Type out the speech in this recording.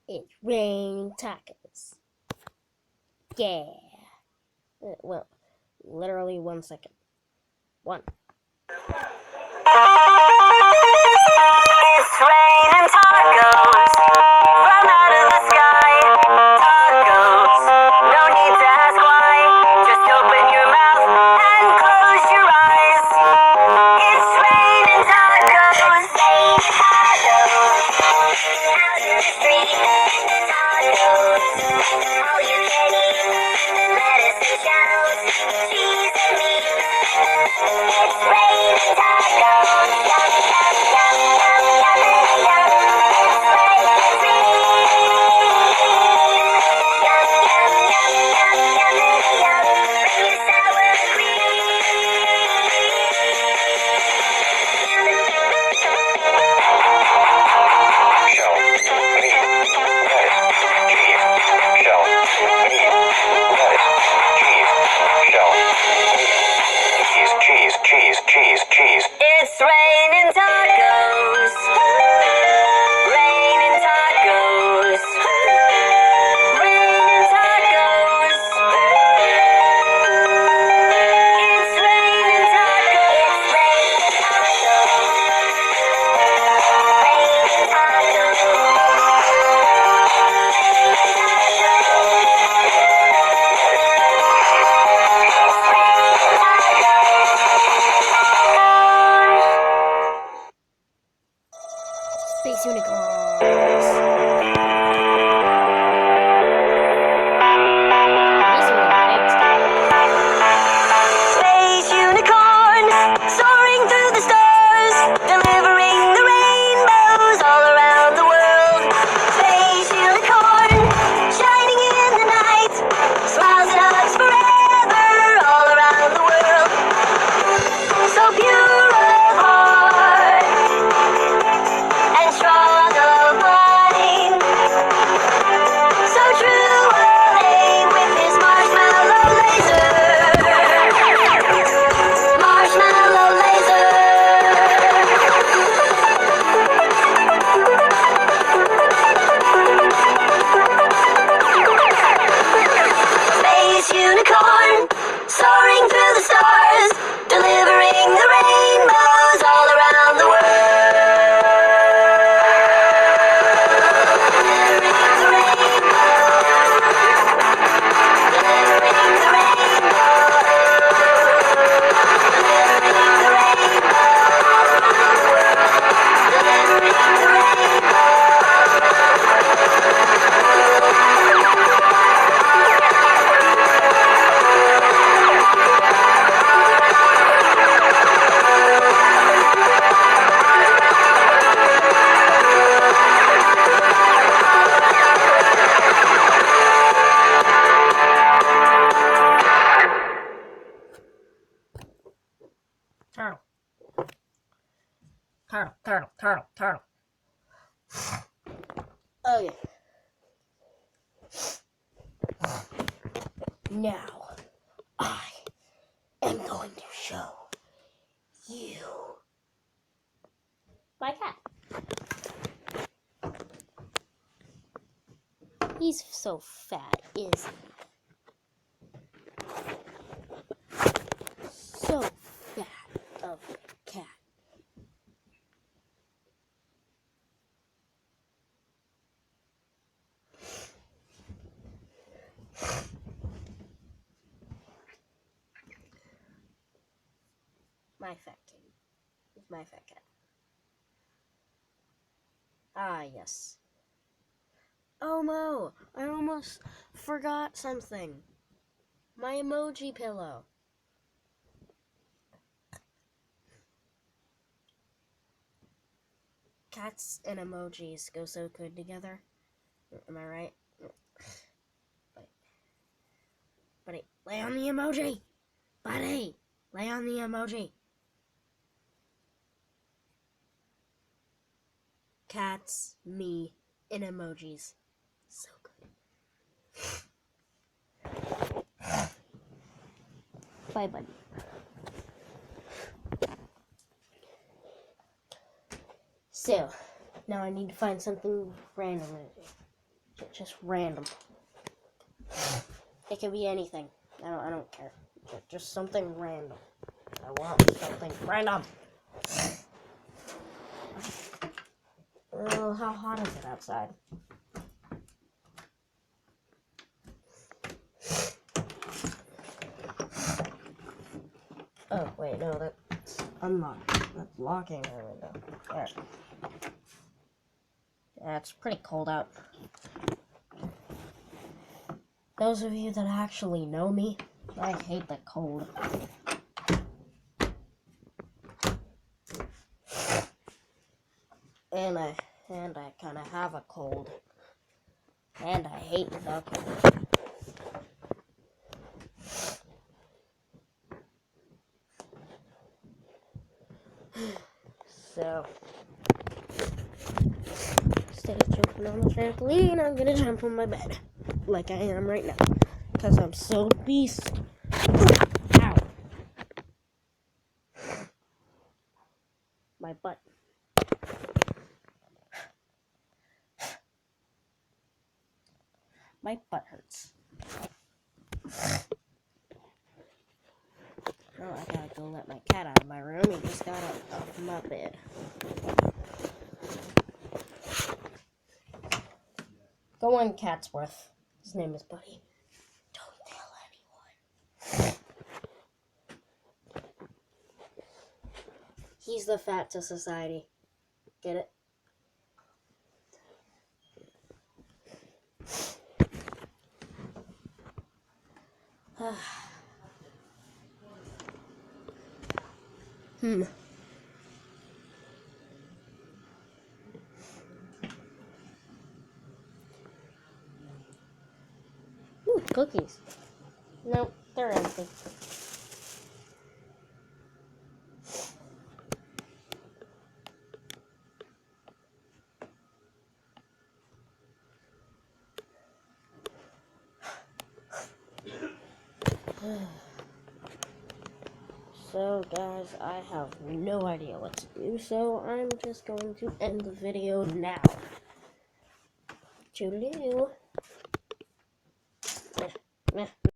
It's raining tacos. Yeah. Well, literally 1 second. One. It's raining tacos from out of the sky. Tacos, no need to ask why. Just open your mouth and close your eyes. It's raining tacos. Raining tacos. Out in the street, tacos. All you can eat, lettuce and shells, cheese and meat. It's raining tacos. Yum, yum, yum, yum, yum, yum. It's raining Yum, yum, yum, yum, yum, yum. Bring your sour cream. Cheese. It's raining tacos. Raining tacos. Raining tacos. It's raining tacos. It's raining tacos. Raining tacos. Space Unicorns. Space unicorn, soaring through the stars, delivering the rainbows all around the world. Space unicorn, shining in the night, smiles and hugs forever all around the world. So pure of heart and strong of mind, so true of aim with his marshmallow laser. Marshmallow laser. Space unicorn, soaring through the stars, delivering the rainbows all around the world. Delivering the rainbow. Delivering the rainbow. Delivering the rainbow all around the world. Delivering the rainbow. Turtle. Okay. Now, I am going to show you my cat. He's so fat, isn't he? So fat of a cat. My fat kitty. It's my fat cat. Ah, yes. Oh, Mo! I almost forgot something. My emoji pillow. Cats and emojis go so good together. Am I right? Buddy, lay on the emoji! Buddy, lay on the emoji! Cats, me, and emojis. So good. Bye, buddy. So, now I need to find something random to do. Just random. It can be anything. I don't care. Just something random. I want something random. Oh, how hot is it outside? Oh, wait, no, that's unlocked. That's locking the window. There. Yeah, it's pretty cold out. Those of you that actually know me, I hate the cold. And I kind of have a cold. And I hate the cold. So, instead of jumping on the trampoline, I'm gonna jump on my bed. Like I am right now. Because I'm so beast. Ow. My butt. My butt hurts. Oh, I gotta go let my cat out of my room. He just got out of my bed. Go on, Catsworth. His name is Buddy. Don't tell anyone. He's the fat to society. Get it? Ooh, cookies. Nope, they're empty. So, guys, I have no idea what to do, so I'm just going to end the video now. Toodaloo. Meh, meh.